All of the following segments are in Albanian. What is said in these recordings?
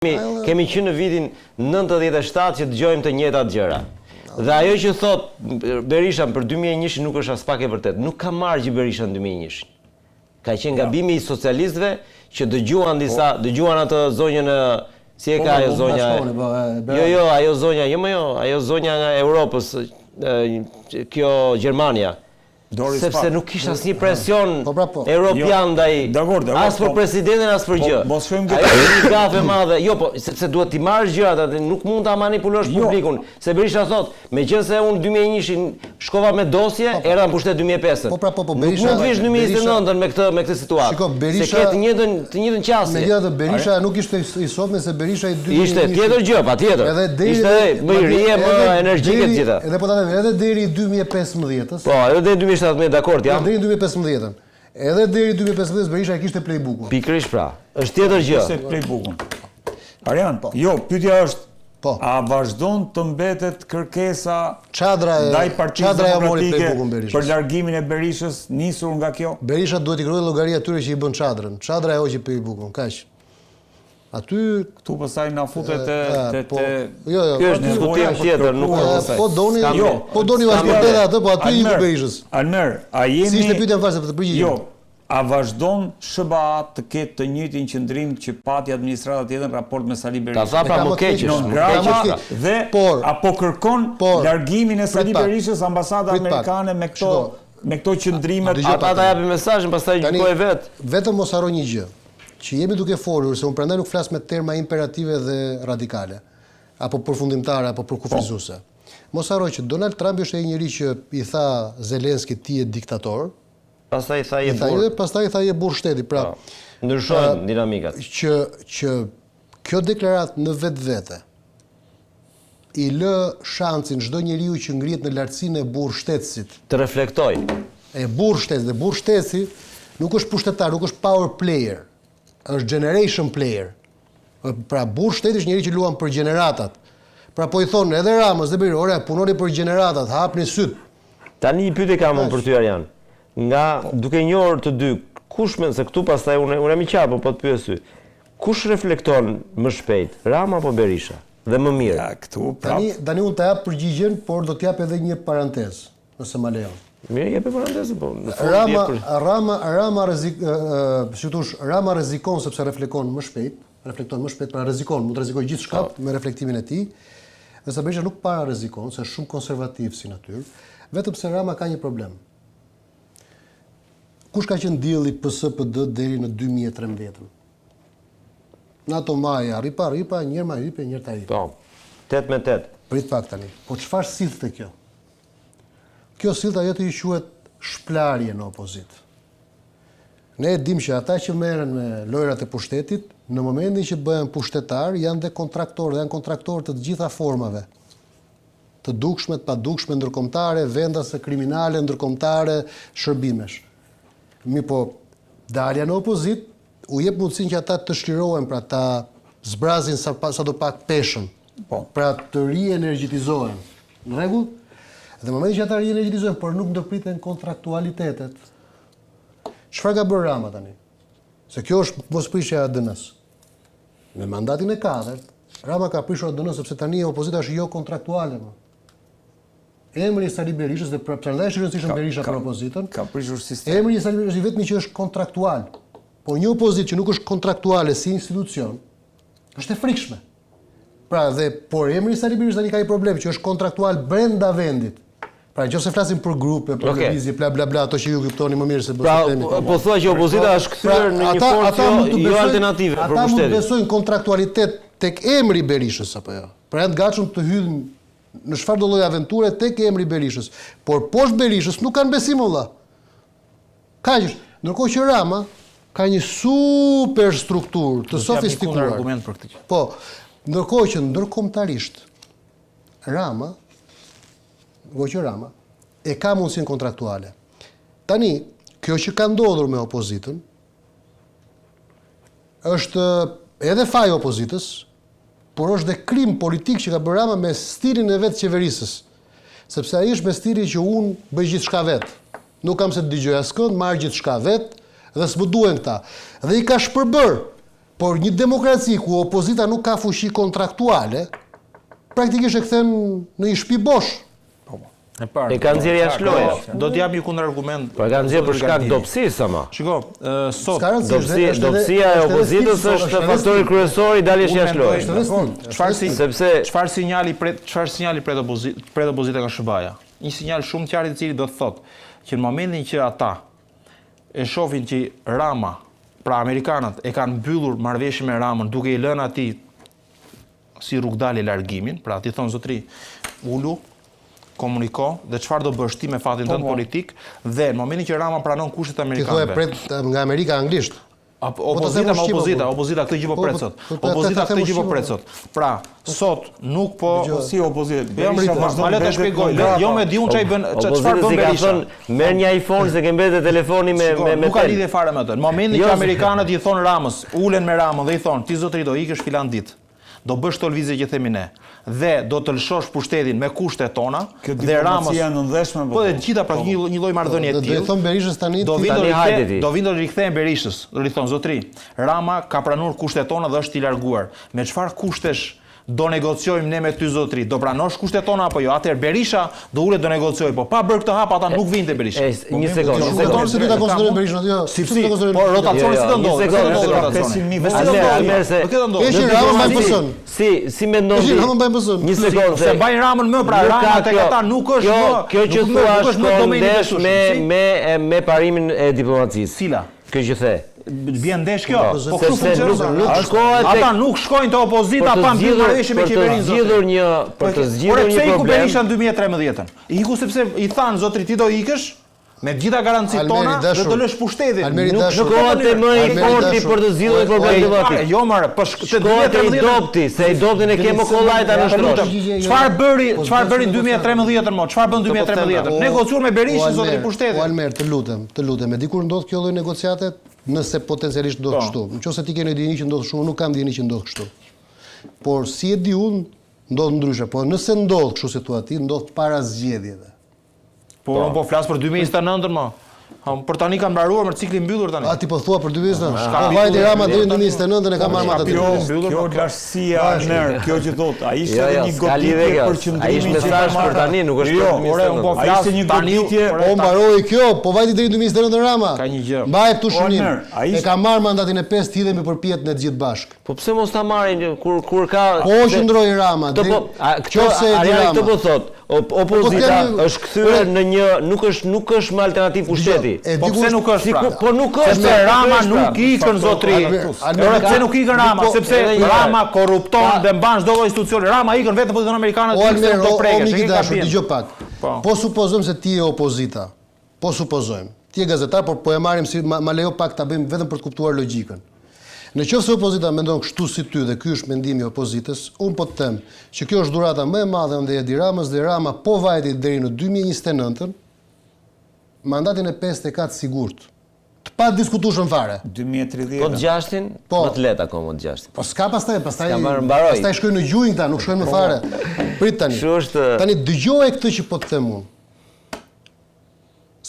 Kemi qenë në vitin 97 që dëgjojmë të njëjtat gjëra. Dhe ajo që thot Berisha për 2001 nuk është as pak e vërtet. Nuk ka marrë gjë Berisha në 2001. Ka qenë gabimi i socialistëve që dëgjuan atë zonjën si e ka ajo zonja. Jo, ajo zonja nga Europës, kjo Gjermania. Sepse nuk kishte asnjë presion europian ndaj as për presidentin as për gjë. Ajo është një gafe e madhe. Jo, po sepse duhet t'i marrësh gjërat atë, nuk mund ta manipulosh publikun. Se Berisha thot, meqense unë 2001-shin shkova me dosje, erdha në pushtet 2005. Po, Berisha. Nuk mund të vish 2029 me këtë situatë. Shiko, Berisha se të njëjtën qasje. Megjithatë Berisha nuk ishte i sotme se Berisha i 2001. Ishte tjetër gjë, patjetër. Ishte më i ri, më energjike të gjitha. Edhe po ta them, edhe deri 2015-s. Po, edhe deri 2017, dakord jam. Deri 2015-ën. Edhe deri 2015 Berisha e kishte playbookun. Pikërisht pra. Është tjetër gjë. Kishte playbookun. Arjan, jo, pyetja është a vazhdon të mbetet kërkesa ndaj Partisë Demokratike për largimin e Berishës nisur nga kjo? Berisha duhet i kërkojë llogari atyre që i bën çadrën. Çadra e hoqi playbookun, kaq. Aty këtu pastaj na futet te Jo, kjo është diskutim tjetër, nuk është. Po doni vazhdon atë, po aty i Berishës. Almer, a jemi Si ishte pyetja fare për të përgjigje? Jo. A vazhdon SBA të ketë të njëjtin qëndrim që pati administrata tjetër në raport me Sali Berishën? Ta pra më keq. Dhe apo kërkon largimin e Sali Berishës ambasada amerikane me këto qëndrimet? Ata ta japin mesazhin, pastaj gjykojë vet. Vetëm mos harro një gjë, që jemi duke folur se unë prandaj nuk flas me terma imperative dhe radikale, apo përfundimtare apo përkufizuese. Mos harro që Donald Trump është ai njeriu që i tha Zelenski ti je diktator. Pastaj tha je burr shteti, pra ndryshojnë dinamikat. Që kjo deklaratë në vetvete i lë shansin çdo njeriu që ngrihet në lartësinë e burr shtetësit të reflektoj. E burr shtetësit, dhe burr shtetësi nuk është pushtetar, nuk është power player, është generation player. Pra burr shteti është njeriu që luan për gjeneratat. Pra po i thonë edhe Ramës dhe Berisha, ore, punoni për gjeneratat, hapni syt. Tani një pyetje kam unë për ty Arjan. Nga duke njohur të dy, kush mend se këtu pastaj unë jam i qartë, po të pyes ty. Kush reflekton më shpejt, Rama apo Berisha? Dhe më mirë. Ja, këtu tani unë të jap përgjigjen, por do të jap edhe një parantezë, nëse ma lejon. Mirë, jepi parantezën, po. Rama rrezikon sepse reflekton më shpejt, pra rrezikon, mund të rrezikojë gjithçka me reflektimin e tij. Dhe Berisha nuk para rrezikon, se është shumë konservativ si natyrë, vetëm se Rama ka një problem. Kush ka qenë dielli PS-PD deri në 2013? NATO Maja, ripa, njërë ma ripe, njërë ta ripe. Po, 8-8. Prit pak tani. Po çfarë sillte kjo? Kjo sillte ajo të i quhet shplarje në opozit. Ne e dim që ata që merren me lojrat e pushtetit, në momentin që bëhen pushtetar, janë dhe kontraktorë, dhe janë kontraktorë të gjitha formave. Të dukshme, të padukshme, ndërkombëtare, vendase kriminale, ndërkombëtare, shërbimesh. Mi po, dalja në opozit, u jep mundësin që ata të shlirohen, pra ta zbrazin sa do pak peshën, pra të rienergjitizohen. Në rregull? Dhe në momentin që ata rienergjitizohen, por nuk ndërpriten kontraktualitetet. Çfarë ka bërë Rama tani? Se kjo është mosprishja e ADN-s. Në mandatin e 4, Rama ka prishur ADN-s sepse tani opozita është jo kontraktuale më. Emri i Sali Berishës, dhe prandaj është rëndësishëm Berisha për opozitën. Ka prishur sistemi. Emri i Sali Berishës vetëm që është kontraktual. Por një opozitë që nuk është kontraktuale si institucion, është e frikshme. Pra por emri i Sali Berishës tani ka një problem që është kontraktual brenda vendit. Pra nëse flasim për grupe, për lëvizje, bla bla bla, ato që ju kuptoni më mirë se bëhet. Po thua që opozita është kthyer në një formë jo alternative për pushtetin. Ata mund besojnë kontraktualitet tek emri i Berishës apo jo. Pra janë të gatshëm të hyjnë në çfarë do lloj aventure tek emri i Berishës. Por poshtë Berishës nuk kanë besim valla. Kaq është. Ndërkohë që Rama ka një super strukturë të sofistikuar. Argument për këtë. Po, ndërkohë që ndërkombëtarisht Rama e ka mundësinë kontraktuale. Tani, kjo që ka ndodhur me opozitën është edhe faji opozitës, por është dhe krim politik që ka bërë Rama me stilin e vetë qeverisës. Sepse ai është me stilin që unë bëj gjithçka vetë. Nuk kam se të dëgjoj askënd, marr gjithçka vetë dhe s'më duhen këta. Dhe i ka shpërbër Por një demokraci ku opozita nuk ka fuqi kontraktuale, praktikisht e kthen në një shtëpi bosh. E kanë nxjerrë jashtë loje. Do t'jap një kundërargument. Po e kanë nxjerrë për shkak dobësisë ama. Shiko, sot dobësia e opozitës është faktori kryesor i daljes jashtë loje. Çfarë sinjali pret opozita nga SBA-ja? Një sinjal shumë të qartë i cili do të thotë që në momentin që ata e shohin që Rama, pra amerikanët e kanë mbyllur marrëveshjen me Ramën duke i lënë atij si rrugdalë largimin, pra ti thon zotri, ulu, komuniko dhe çfarë do bësh ti me fatin tënd politik dhe në momentin që Rama pranon kushtet amerikanëve. Ti thua pret nga Amerika anglisht. Opozita këtë gjë po pret sot. Opozita këtë gjë po pret sot. Pra, sot nuk po si opozita. Ma le të shpjegoj. Jo me diun çfarë bën, çfarë bën Berisha. Merr një iPhone se ke mbetë telefoni me nuk ka lidhje fare me atë. Në momentin që amerikanët i thon Ramës, ulen me Ramën dhe i thon, ti zotëri do ikësh filan ditë. Do bësh të lëvizje që themi ne dhe do të lëshosh pushtetin me kushtet tona dhe Ramës po dhe gjitha pra një lloj marrëdhënie e tillë. Do thon Berishës tani do vinë do rikthehen Berishës. Do i thon zotri, Rama ka pranuar kushtet tona dhe është i larguar. Me çfarë kushtesh do negociojmë ne me ty zotri? Do pranosh kushtet tona apo jo? Atëherë Berisha do ulet do negocioj, po pa bërë këtë hap ata nuk vinte Berisha. Një sekondë. Se do ta konsiderojmë Berishën aty. Si po rotacioni si do ndodhë. Është Rama mbaj pëson. Si mendon ti? Rama mbaj pëson. Një sekondë. Se mbajnë Ramën më pra Rama tek ata nuk është më. Kjo që thua shkon ndesh me parimin e diplomacisë. Cila? Kjo që the. Vjen ndesh kjo. Po kështu funksionon. Ata nuk shkojnë te opozita pa mbyllur marrëveshje me qeverinë. Për të zgjidhur një problem. Por Berisha në 2013-ën. Iku sepse i than zotri ti do ikësh me gjitha garancitë tona dhe do lësh pushtetin. Nuk shkohet më i forti për të zgjidhur problemin diplomatik. Jo more, po shkohet i dopti, se i doptin e ke më kollajta në shtrosh. Çfarë bëri në 2013-ën mo? Çfarë bën 2013-ën? Negociuar me Berishën zotri pushtetin. O Almer, të lutem, e di kur ndodh kjo lloj negociate? Nëse potencialisht ndodh kështu. Nëse ti ke një dini që ndodh kështu, nuk kam dini që ndodh kështu. Por si e di unë, ndodh ndryshe. Po nëse ndodh kështu situati, ndodh para zgjedhjeve. Po unë po flas për 2029-ën më. Për tani kanë mbaruar me ciklin mbyllur tani. A ti po thua për 2029? Po vajti Rama deri në 2029-ën e ka marrë atë. Kjo lashësia kjo që thot, ai ishte një goditje për qendrimin. Ai është mesazh për tani, nuk është për 2029. Unë po flas një goditje. O mbaroi kjo, po vajti deri në 2029 Rama. Ka një gjë. Mbaj këtu shënim. E ka marrë mandatin e 5 hidhemi për pjetën e të gjithë bashk. Po pse mos ta marrin kur ka Po qëndroi Rama. Qofse Ariani këtë po thot, opozita është kthyer në një nuk është më alternativë pushteti. Po pse nuk është pra? Po nuk është se Rama nuk ikën zotri. Pse nuk ikën Rama? Sepse Rama korrupton dhe mban çdo lloj institucioni. Rama ikën vetëm pozicionin amerikanë të do prekësh. Dëgjoj pak. Po supozojmë se ti je opozita. Po supozojmë. Ti je gazetar, por po e marrim si ma lejo pak ta bëjmë vetëm për të kuptuar logjikën. Në qoftë se opozita mendon kështu si ty dhe ky është mendimi i opozitës, unë po të them që kjo është dhurata më e madhe ndaj Edi Ramës dhe Rama po vajti deri në 2029-ën, mandatin e 5 e ka të sigurt. Të pa diskutueshëm fare. 2030. Po të 6-in, më të lehtë akoma të 6-in. Po s'ka pastaj shkojnë në gjujnë këta, nuk shkojnë më fare. Prit tani. Tani dëgjoje këtë që po të them unë.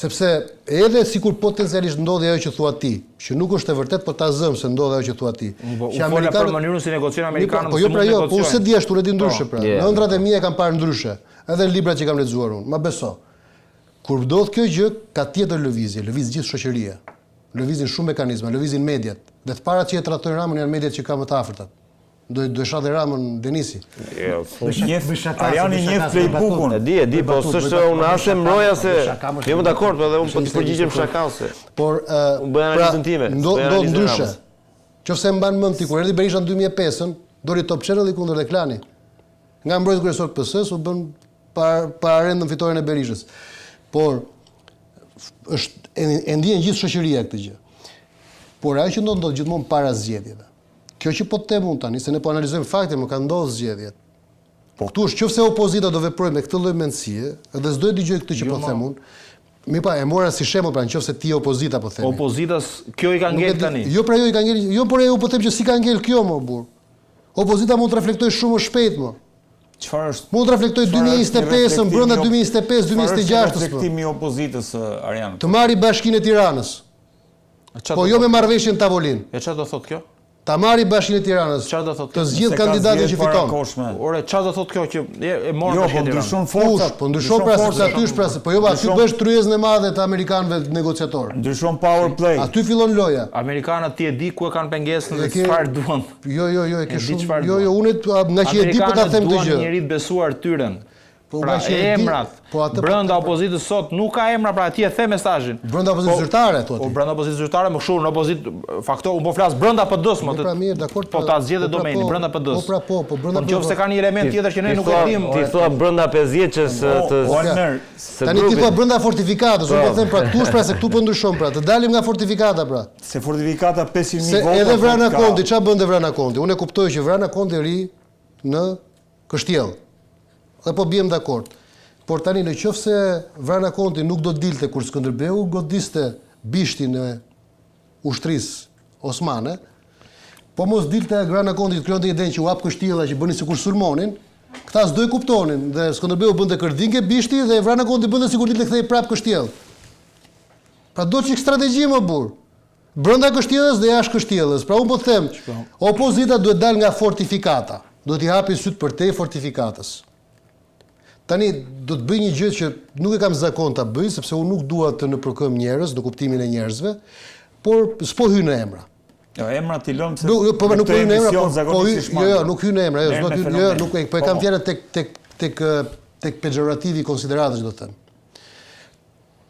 Sepse edhe sikur potencialisht ndodhi ajo që thua ti, që nuk është e vërtet, po ta zëm se ndodhi ajo që thua ti. Që amerikanët për mënyrën si negociojnë amerikanët. Po jo pra jo, po se di ashtu di ndryshe pra. Në ëndrat e mia e kam parë ndryshe, edhe në librat që kam lexuar unë. Ma beso. Kur ndodh kjo gjë, ka tjetër lëvizje, lëviz gjithë shoqëria. Lëvizin shumë mekanizma, lëvizin mediat. Dhe të parat që e trajtojnë Ramën janë mediat që ka më të afërtat. Do shoh dhe Ramën Denisi. Ariani njeh Facebookun. E di, po s'është unë as e mbroja se jam dakord, po edhe unë po të përgjigjem shakause. Por bëj analizën time. Do ndryshe. Qofse mban mend ti kur erdhi Berisha në 2005-ën, dori Top Channel kundër Deklani. Nga mbrojtës kryesor të PS-s u bën para rendën fitoren e Berishës. Por është e ndjen gjithë shoqëria këtë gjë. Por ajo që ndodh gjithmonë para zgjedhjeve. Kjo që po të them unë tani, se ne po analizojmë fakte, më kanë ndodhur zgjedhjet. Po këtu është qofse opozita do veprojë me këtë lloj mendësie, edhe s'do e dëgjoj këtë që po them unë. Mi pa, e mora si shembull pra nëse ti opozita po themi. Opozitës kjo i ka ngel tani. Jo pra jo i ka ngel, jo por eu po them që si ka ngel kjo më burr. Opozita mund të reflektojë shumë më shpejt më. Çfarë është? Mund të reflektojë 2025-ën, brenda 2025, 2026-s. Reflektimi i opozitës Arian. Të marri Bashkinë e Tiranës. Po jo me marrëveshjen tavolinë. E çfarë do thotë kjo? ta marri Bashkinë e Tiranës, të zgjidh kandidatin që fiton. Ore, çfarë do thotë kjo që e morën Bashkinë e Tiranës? Po ndryshon pra se aty është pra, po jo aty bësh tryezën e madhe të amerikanëve negociator. Ndryshon power play. Aty fillon loja. Amerikanët ti e di ku e kanë pengesën dhe çfarë duan. Jo, e ke shumë. Jo, unë nga që e di po ta them këtë gjë. Duan njerëz besuar tyren. Pra emrat, brenda opozitës sot nuk ka emra, pra ti e the mesazhin. Brenda opozitës zyrtare thotë. Po brenda opozitës zyrtare më shumë në opozitë faktor, unë po flas brenda PD-s më. Pra mirë, dakord. Po ta zgjedhë domeni brenda PD-s. Po brenda. Po nëse ka një element tjetër që ne nuk e dim. Ti thua brenda 50-s të tani ti thua brenda fortifikatës, unë po them pra këtu është pra se këtu po ndryshon pra, të dalim nga fortifikata pra. Se fortifikata 500.000 vota. Edhe Vrana Konti, çfarë bën Vrana Konti? Unë e kuptoj që Vrana Konti ri në Kështjell. Dhe po bjem dakord. Por tani në qoftë se Vrana Konti nuk do të dilte kur Skënderbeu godiste bishtin e ushtrisë osmane, po mos dilte Vrana Konti të krijonte idenë që u hap Kështjella që bënin sikur sulmonin, këta s'do e kuptonin dhe Skënderbeu bënte kërdinke bishti dhe Vrana Konti bënte sikur dilte kthej prap Kështjell. Pra do çik strategji më burr. Brenda Kështjellës dhe jashtë Kështjellës. Pra unë po them, opozita duhet dal nga fortifikata. Duhet i hapi syt përtej fortifikatës. Tani do të bëj një gjë që nuk e kam zakon ta bëj sepse unë nuk dua të nëpërkëm njerëz në kuptimin e njerëzve, por s'po hy në emra. Jo, emra ti lëm se nuk po hy në emra, jo, nuk hy në emra, nuk e kam fjalën tek pejorativi konsideratash do të them.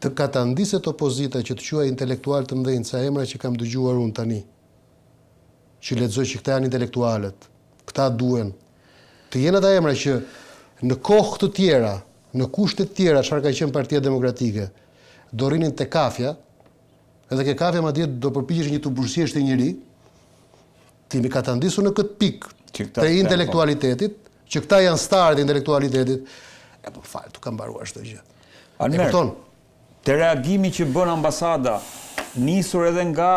Të katandiset opozita që të quaj intelektual të mëdhenj sa emra që kam dëgjuar unë tani. Që lexoj që këta janë intelektualët, këta duhen. Të jenë ata emra që në kohë të tjera, në kushte të tjera, çfarë ka qenë Partia Demokratike, do rrinin te kafja, edhe ke kafja madje do përpiqesh një tubursiesh të njëri, ti mi ka të ndisur në këtë pikë të intelektualitetit, që këta janë starë të intelektualitetit, e po falë, tu kam mbaruar çdo gjë. Almer, te reagimi që bën ambasada, nisur edhe nga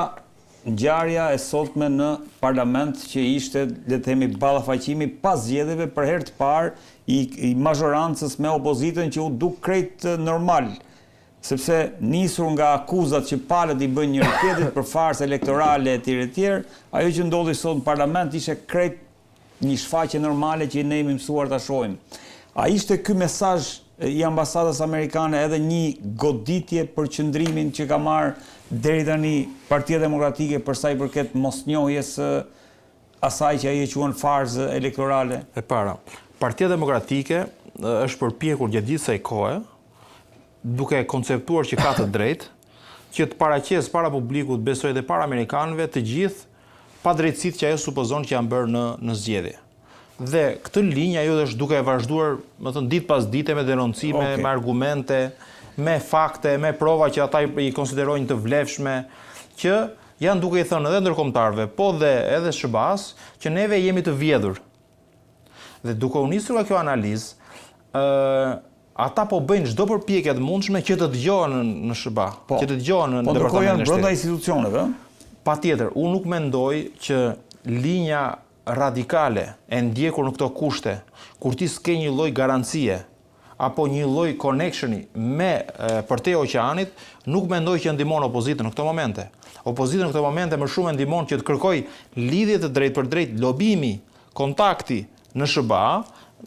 ngjarja e sotme në parlament që ishte, le të themi, ballafaqimi pas zgjedhjeve për herë të parë i mazhorancës me opozitën që u duk krejt normal, sepse nisur nga akuzat që palët i bën njëri tjetrit për farsë elektorale etj, ajo që ndodhi sot në parlament ishte krejt një shfaqje normale që ne jemi mësuar ta shohim. A ishte ky mesazh i ambasadës amerikane edhe një goditje për qëndrimin që ka marrë deri tani Partia Demokratike për sa i përket mosnjohjes asaj që ai e quan farzë elektorale? E para, Partia Demokratike është përpjekur gjatë gjithë kësaj kohe, duke konceptuar që ka të drejtë, që të paraqes para publikut, besoj dhe para amerikanëve, të gjithë padrejtësitë që ajo supozon që janë bërë në zgjedhje. Dhe këtë linjë ajo është duke e vazhduar, më thënë, ditë pas dite me denoncime, me argumente, me fakte, me prova që ata i konsiderojnë të vlefshme, që janë duke i thënë edhe ndërkombëtarëve, po dhe edhe SBA-s, që neve jemi të vjedhur. Dhe duke u nisur nga kjo analizë, ata po bëjnë çdo përpjekje të mundshme që të dëgjohen në SBA, që të dëgjohen në departamentin e shtetit. Po janë brenda institucioneve. Patjetër, unë nuk mendoj që linja radikale e ndjekur në këto kushte, kur ti s'ke një lloj garancie apo një lloj connectioni me përtej oqeanit, nuk mendoj që ndihmon opozitën në këto momente. Opozita në këto momente më shumë ndihmon që të kërkoj lidhje të drejtë për drejtë, lobimi, kontakti në SBA,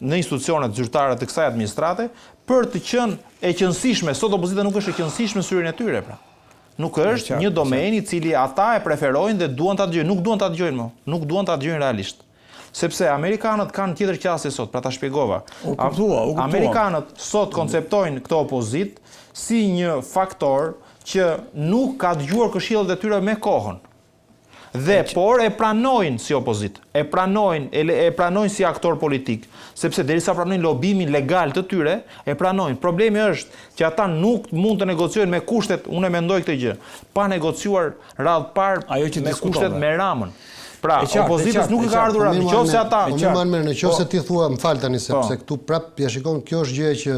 në institucionet zyrtare të kësaj administrate, për të qenë e qëndësishme. Sot opozita nuk është e qëndësishme në syrin e tyre, pra. Nuk është një domen i cili ata e preferojnë dhe duan ta dëgjojnë, nuk duan ta dëgjojnë më, nuk duan ta dëgjojnë realisht. Sepse amerikanët kanë tjetër qasje sot, pra ta shpjegova. Amerikanët sot konceptojnë këtë opozitë si një faktor që nuk ka dëgjuar këshillat e tyre me kohën. Dhe por e pranojnë si opozitë, e pranojnë si aktor politik, sepse derisa pranojnë lobimin legal të tyre, e pranojnë. Problemi është që ata nuk mund të negociojnë me kushtet, unë e mendoj këtë gjë, pa negociuar radhë parë me kushtet me Ramën. Pra, opozitës nuk ka ardhur atë, nëse ata, nëse ti thua, më fal tani sepse këtu prap ja shikon, kjo është gjëja që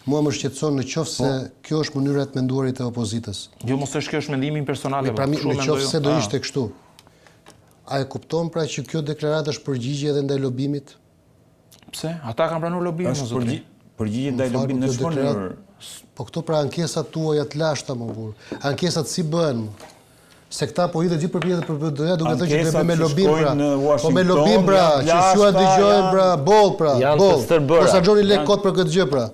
mua më shqetëson nëse kjo është mënyra e menduarit e opozitës. Jo, mos është kjo është mendimi personal. Pra, nëse do ishte kështu. A e kupton pra që kjo deklaratë është përgjigje edhe ndaj lobimit? Pse? Ata kanë pranuar lobimin, mos zotri. Përgjigje ndaj lobimit në shkollë. Po këto pra ankesat tuaja të lashta më burr. Ankesat si bëhen? Se këta po hidhe gjithë përpjethet për PD-ja duke thënë që Ankesat me që lobim pra. shkojnë në Po me Washington, lobim pra, janë që s'ju lashta, dëgjojnë janë- pra, boll pra, Janë të boll. stërbëra. Mos harxoni lek kot për këtë gjë pra.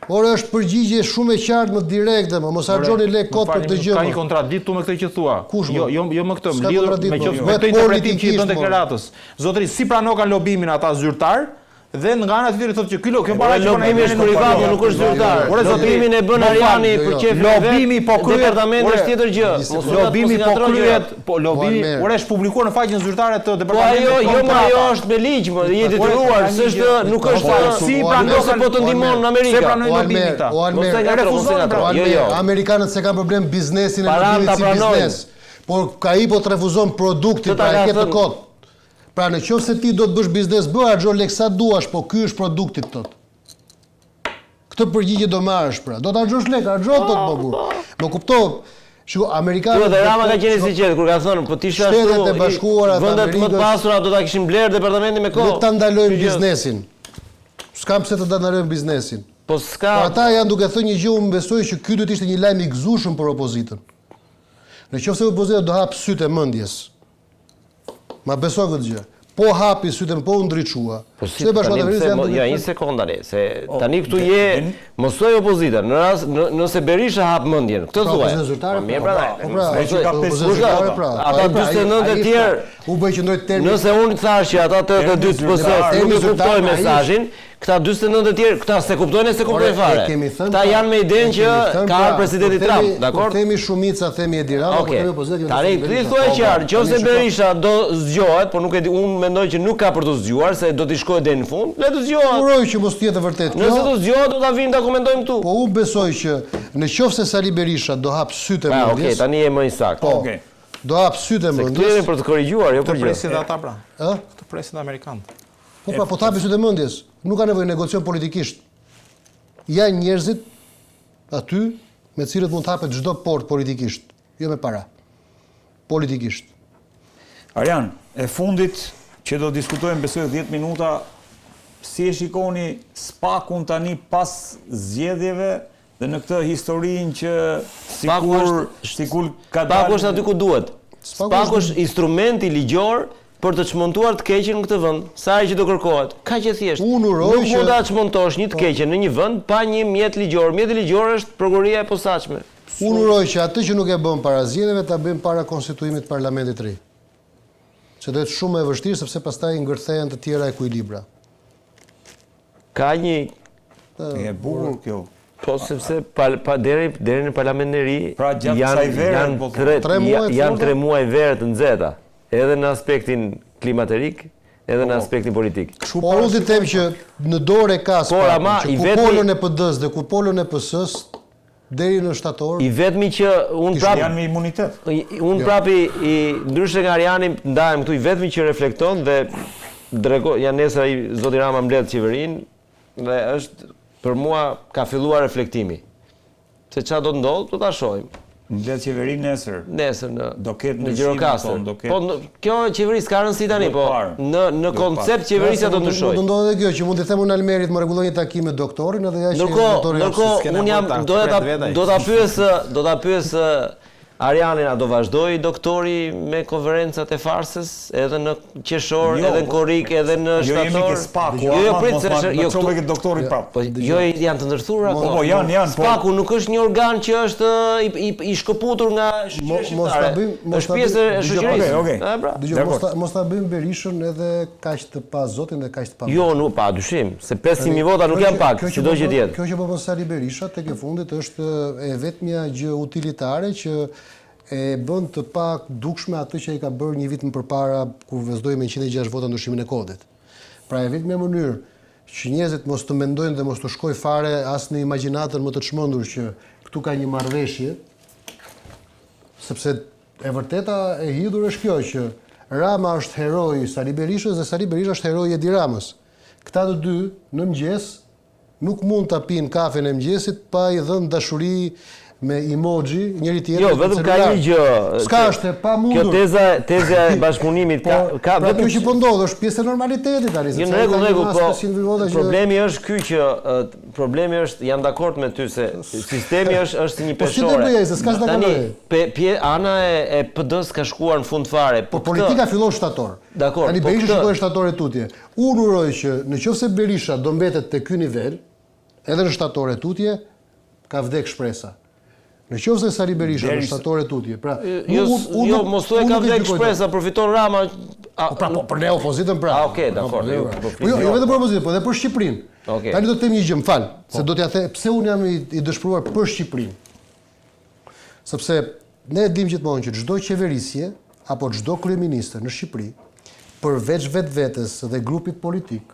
Por është përgjigje shumë e qartë më direkte, mos harxoni lek kot për këtë gjë. Ka një mo. kontradikt me këtë që thua. Kush, mo? Jo më këtë, S'ka më lidhur kontradikt, me mo. që Jo. me këtë Vetë interpretim që i politikisht, bën mo. deklaratës. Zotëri, si pranoka lobimin ata zyrtar dhe nga ana tjetër thotë që kjo para që Lobimi është privat, nuk është zyrtar. Ore, zotëri, Lobimin e bën mo Ariani jo, për jo. qefin e Lobimi vet, po kryet, departamenti ore, është tjetër gjë. Lobimi Mos Lobimi po po ngatroni kryet, gjërat. po lobimi, Almer. ore është publikuar në faqen zyrtare të Po departamentit. ajo, jo më kontrata. ajo është me ligj, më je detyruar, s'është nuk Po, është si nëse po të ndihmon në Amerikë. Se pranojnë O lobimin Almer, këta. o Almer, Mos e ngatro, mos e ngatro. Jo, jo. Amerikanët se kanë problem biznesin e Paran lobimit ta si pranojnë. biznes. Por ai po të refuzon produktin, Këtë ta pra e ka ke të thënë- kot. Pra në qoftë se ti do të bësh biznes, bëj harxho lek sa duash, po ky është produkti tot. Këtë përgjigje do marrësh pra. Do të harxhosh lek, harxho tot po burr. Më kuptov. Shiko, amerikanët. Jo, dhe Rama ka qenë sinqert kur ka thënë, po ti isha ashtu. Shtetet e Bashkuara të vendet më të Amerikës- pasura do ta kishin blerë departamentin me Le kohë. ta ndalojmë Kjo gjë. biznesin. S'kam pse të ndalojmë biznesin. Po Po s'ka. ata janë duke thënë një gjë, unë besoj që ky do të ishte një lajm i gëzueshëm për opozitën. Në qoftë se opozita do hap sytë e mendjes. Ma besoj këtë gjë. Po hapi sytë, po u ndriçua. Po si Shtetet Bashkuara të tani, Amerikës pse janë mo- duke jo, një thënë- sekondë ale, se tani këtu je mosoj opozitën. Në rast nëse Berisha hap mendjen, këtë Pra, thuaj. opozita zyrtare, Po mirë pra. pra. Po pra, Ai që ka opozita pesë zyrtare, pra. Ata 49 të tjerë. U bëj që ndroj termin. Nëse unë thash që ata 82 të PS zyrtar, nuk e zyrtar, kuptojnë ai mesazhin, këta 49 të tjerë, këta se kuptojnë e se kuptojnë fare. Këta janë me idenë që ka ardhur presidenti Trump, dakor? Po themi shumica, themi Edi Rama, po Okej. themi opozita. Tani ti thuaj qartë, nëse Berisha do zgjohet, por nuk e di, unë mendoj që nuk ka për të zgjuar, se do t'i shkojë deri në fund, le të zgjohet. Uroj që mos të jetë e vërtet Nëse kjo. do zgjohet, do ta vinë ta komentojmë këtu. Po unë besoj që në qoftë se Sali Berisha do hap sytë e Ah, okay, mendjes, tani e më i saktë. po, Okej. do hap sytë e Se këtu mendjes, jemi për të korrigjuar, jo Të për gjë. presin dhe ata pra. ë? Të presin dhe amerikanët. Po pra, po të hapi sytë e mendjes. Nuk ka nevojë negocion politikisht. Janë njerëzit aty me të cilët mund të hapet çdo port politikisht, jo me para. Politikisht. Arjan, e fundit që do diskutojmë besoj 10 minuta, si e shikoni spakun tani pas zgjedhjeve dhe në këtë historinë që sikur ka Spaku është aty ku duhet. Spaku është instrumenti ligjor për të çmontuar të keqen në këtë vend. Sa herë që do kërkohet. Kaq e thjeshtë. Unë uroj Nuk që- mund ta çmontosh një të keqen në një vend pa një mjet ligjor. Mjeti ligjor është prokuroria e posaçme. Unë uroj që atë që nuk e bën para zgjedhjeve ta bëjmë para konstituimit të parlamentit të ri. Se do jetë shumë e vështirë sepse pastaj ngërthehen të tjera ekuilibra. Ka një E bukur kjo. po sepse deri në parlamentin e ri Pra, gjatë kësaj vere, janë po, tre muaj të janë forta? 3 muaj vere të nxehta, edhe në aspektin klimaterik, edhe në aspektin politik. Por unë të them që në dorë ka Por, ama, që i ku vetmi- polën e PD-s dhe ku polën e PS-s deri në shtator, I vetmi që unë prap Janë me imunitet. Unë prapi ndryshe nga Ariani ndahem këtu, i vetmi që reflekton dhe janë nesër ai zoti Rama mbledh qeverinë dhe është për mua ka filluar reflektimi. Se çfarë do të ndodh, do ta shohim. Mbledh qeverinë nesër. Nesër Do ketë në ndryshime, Gjirokastër. thonë, do ketë- Po kjo qeveri s'ka rëndësi tani, Do po parë. në koncept qeverisja do të Mund të ndryshojë. ndodhë edhe kjo që mund të them unë Almerit më rregulloj një takim me doktorin edhe ja që doktori Ndërkohë s'ke unë jam nevojë ta do ta pret vetaj. do ta pyes Arianin, a do vazhdoj doktori me konferencat e farsës edhe në qershor, Jo, edhe në korrik, edhe në Jo jemi shtator? ke spaku. Jo, prit se është jo çove këtu. ke doktorit prap. Po jo janë të ndërthurura Po, akoma. po, janë, po. Spaku nuk është një organ që është i shkëputur nga shoqëria mos ta shqiptare. bëjmë- mos Është ta pjesë e bëjmë- shoqërisë. Okej. E, pra. Dgjoj, mos ta bëjmë Berishën edhe kaq të pa zotin dhe kaq të pa. Jo, nuk pa dyshim, se 500.000 vota nuk janë pak, sido që tjetë. Kjo që po bën Sali Berisha tek e fundit është e vetmja gjë utilitare që e bën të pa dukshme atë që i ka bërë një vit më përpara kur vëzdoi me 106 vota ndryshimin e kodit. Pra e vetmja mënyrë që njerëzit mos të mendojnë dhe mos të shkojë fare as në imagjinatën më të çmendur që këtu ka një marrëveshje, sepse e vërteta e hidhur është kjo që Rama është heroi i Sali Berishës dhe Sali Berisha është heroi i Edi Ramës. Këta të dy në mëngjes nuk mund ta pinë kafen e mëngjesit pa i dhënë dashuri me emoji njëri tjetër. Jo, vetëm ka një gjë. S'ka është e pamundur. Kjo teza e bashkëpunimit ka pra kjo që po ndodh është pjesë e normalitetit tani. Jo, në rregull, po problemi është ky që problemi është janë dakord me ty se sistemi është si një peshore. Po si do se s'ka tani ana e PD-s ka shkuar në fund fare. Po politika fillon shtator. Dakor. Tani Berisha shkoi shtator e tutje. Unë uroj që nëse Berisha do mbetet te ky nivel, edhe në shtator e tutje, ka vdek shpresa. Në qoftë se Sali Berisha në shtator e tutje, pra jo mos thuaj ka vdek shpresa, përfiton Rama. Po për ne opozitën pra. Okej, dakor. Jo vetëm për opozitën, po edhe për Shqipërinë. Tani do të them një gjë, m'fal, se do t'ja the pse unë jam i dëshpëruar për Shqipërinë. Sepse ne e dim gjithmonë që çdo qeverisje apo çdo kryeministër në Shqipëri, përveç vetvetes dhe grupit politik,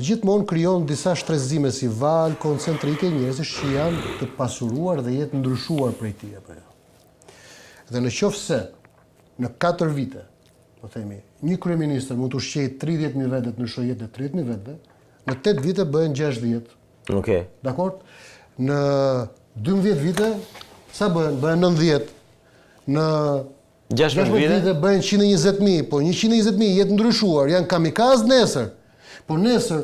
gjithmonë krijon disa shtrezime si val koncentrike njerëzish që janë të pasuruar dhe jetë ndryshuar prej tij apo jo. Dhe në qoftë se në 4 vite, po themi, një kryeministër mund të ushqejë 30.000 vete në shoqjet e 30.000 vetëve, në 8 vite bëhen 60. Okej. Dakor? Në 12 vite sa bëhen? Bëhen 90. Në 16 vite bëhen 120.000, po 120.000 jetë ndryshuar, janë kamikaz nesër. Po nesër,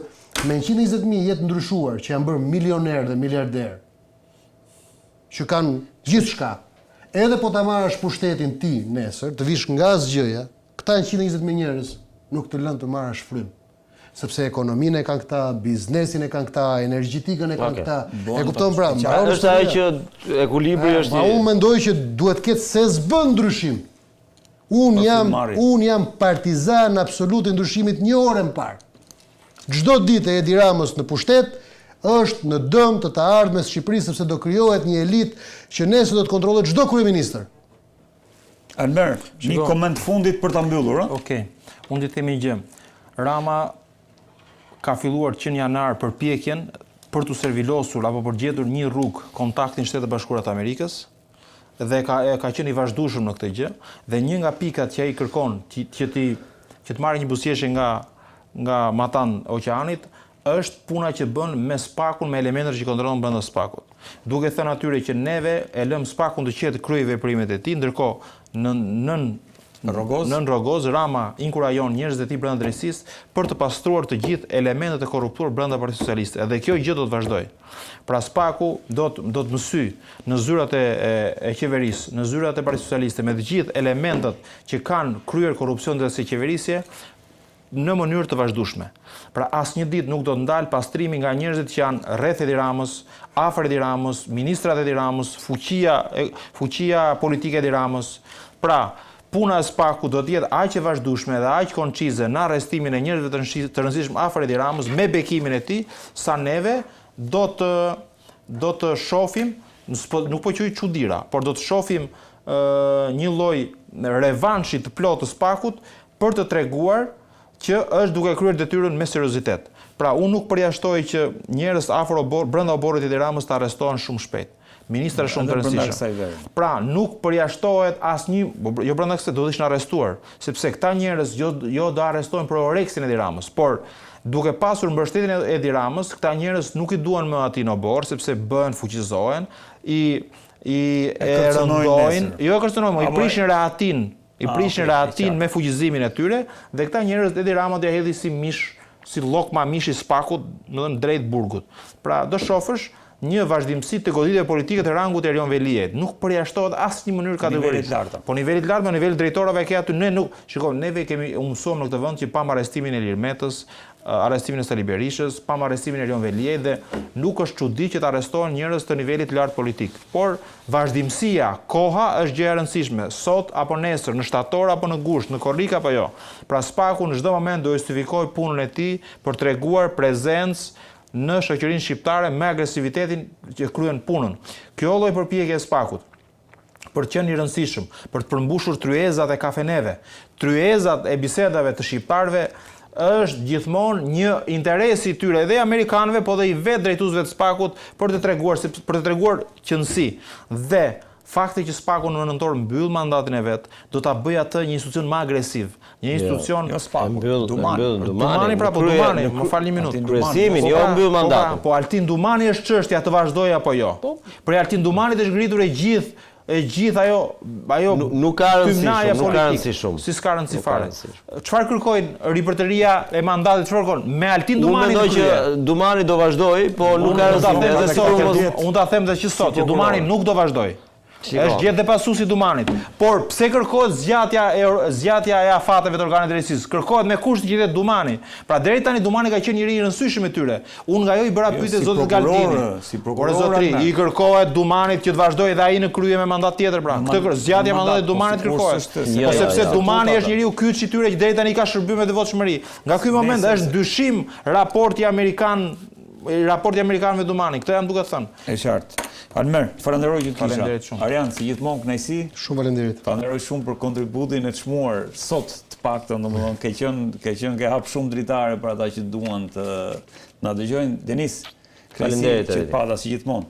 me 120.000 jetë ndryshuar, që janë bërë milioner dhe miliarder, që kanë gjithë shka, edhe po ta marrësh pushtetin ti nesër, të vish nga asgjëja, këta 120.000 njerëz nuk të lënë të marrësh frym. Sepse ekonominë e kanë këta, biznesin e kanë këta, energjetikën e kanë këta. E kupton pra? Është ajo që ekuilibri është. Unë mendoj që duhet ketë se s'bën ndryshim. Unë jam partizan absolut i ndryshimit një orë më parë. Çdo ditë e Edi Ramës në pushtet është në dëm të ardhmes Shqipërisë sepse do krijohet një elitë që nesër do të kontrollohet çdo kryeministër. Almer, një koment fundit për ta mbyllur, ëh? Okej. Unë të them një gjë. Rama ka filluar që në janar përpjekjen për të servilosur apo për gjetur një rrugë kontaktin Shtetet Bashkuara të Amerikës dhe ka qenë i vazhdueshëm në këtë gjë dhe një nga pikat që ai kërkon që të marrë një buzëqeshje nga matan oqeanit është puna që bën me spakun, me elementet që kontrollon brenda spakut. Duke thënë atyre që neve e lëm spakun të qetë kryej veprimet e tij, ndërkohë nën Rogoz Rama inkurajon njerëzit e tij brenda drejtësisë për të pastruar të gjithë elementet e korruptuar brenda Partisë Socialiste. Edhe kjo gjë do të vazhdojë. Pra spaku do të mësy në zyrat e qeverisë, në zyrat e Partisë Socialiste me të gjithë elementet që kanë kryer korrupsion dhe qeverisje në mënyrë të vazhdueshme. Pra asnjë ditë nuk do të ndalë pastrimi nga njerëzit që janë rreth Edi Ramës, afër Edi Ramës, ministrat e Edi Ramës, fuqia politike e Edi Ramës. Pra, puna e spaku do të jetë aq e vazhdueshme dhe aq koncize në arrestimin e njerëzve të rëndësishëm afër Edi Ramës me bekimin e tij, sa neve do të shohim, nuk po quaj çuditëra, por do të shohim një lloj revanshi të plotë të spakut për të treguar që është duke kryer detyrën me seriozitet. Pra, unë nuk përjashtoj që njerëz afër brenda oborrit të Edi Ramës të arrestohen shumë shpejt. Ministra shumë të rëndësishëm. Pra, nuk përjashtohet asnjë, jo brenda kësaj do të ishin arrestuar, sepse këta njerëz jo do arrestohen për oreksin e Edi Ramës, por duke pasur mbështetjen e Edi Ramës, këta njerëz nuk i duan më atin obor sepse bëhen fuqizohen, i rëndojnë, jo e kërcënojnë, i prishin rehatin. I prishin rehatin me fuqizimin e tyre dhe këta njerëz Edi Rama do ja hedhi si mish, si llokma mishi spakut, domethënë drejt burgut. Pra do shohësh një vazhdimsi të goditjeve politike të rangut e Erion Veliet. Nuk përjashtohet asnjë mënyrë kategorisë. Po nivelit lart, me nivel drejtorave ke aty ne nuk, shikoj, neve kemi mësuar në këtë vend që pam arrestimin e Ilir Metës, arrestimin e Sali Berishës, pam arrestimin e Erion Veliet dhe nuk është çudi që të arrestohen njerëz të nivelit lart politik. Por vazhdimësia, koha është gjë e rëndësishme, sot apo nesër, në shtator apo në gusht, në korrik apo jo. Pra spaku në çdo moment do justifikoj punën e tij për treguar prezencë në shoqërinë shqiptare me agresivitetin që kryen punën. Kjo lloj përpjekje e spakut për të qenë i rëndësishëm, për të përmbushur tryezat e kafeneve, tryezat e bisedave të shqiptarëve është gjithmonë një interes i tyre dhe amerikanëve, po dhe i vetë drejtuesve të spakut për të treguar qëndësi. Dhe fakti që SPAK-u në nëntor mbyll mandatin e vet, do ta bëj atë një institucion më agresiv, një institucion Jo SPAK-u, Dumani pra po Dumani, më falni një minutë. Kryesimin, jo mbyll mandatin. Po Altin Dumani është çështja të vazhdoj apo jo. Për Altin Dumanit është ngritur e gjithë ajo nuk ka rëndësi shumë. Si s'ka rëndësi fare. Çfarë kërkojnë ripërtëria e mandatit, çfarë kërkon? Me Altin Dumanin. Unë mendoj që Dumani do vazhdoj, po nuk ka rëndësi. Unë ta them edhe që sot, që Dumani nuk do vazhdoj. Është gjetë dhe pasuesi Dumanit. Por pse kërkohet zgjatja e afateve të organeve drejtësisë? Kërkohet me kusht që jetë Dumani. Pra deri tani Dumani ka qenë njëri i rëndësishëm me tyre. Unë nga ajo i bëra pyetje zotit Galdini. Por zotri, i kërkohet Dumanit që të vazhdojë dhe ai në krye me mandat tjetër pra. Këtë zgjatja e mandatit Dumanit kërkohet. Po sepse Dumani është njeriu kyç i tyre që deri tani ka shërbyme me devotshmëri. Nga ky moment është dyshim raporti amerikan me Dumani. Këtë jam duke thënë. E qartë. Almer, falenderoj që të Faleminderit kisha. shumë. Arian, si gjithmonë kënaqësi. Shumë faleminderit. Falenderoj shumë për kontributin e çmuar sot të paktën, domethënë ke hap shumë dritare për ata që duan të na dëgjojnë. Denis, Faleminderit. që pata si gjithmonë.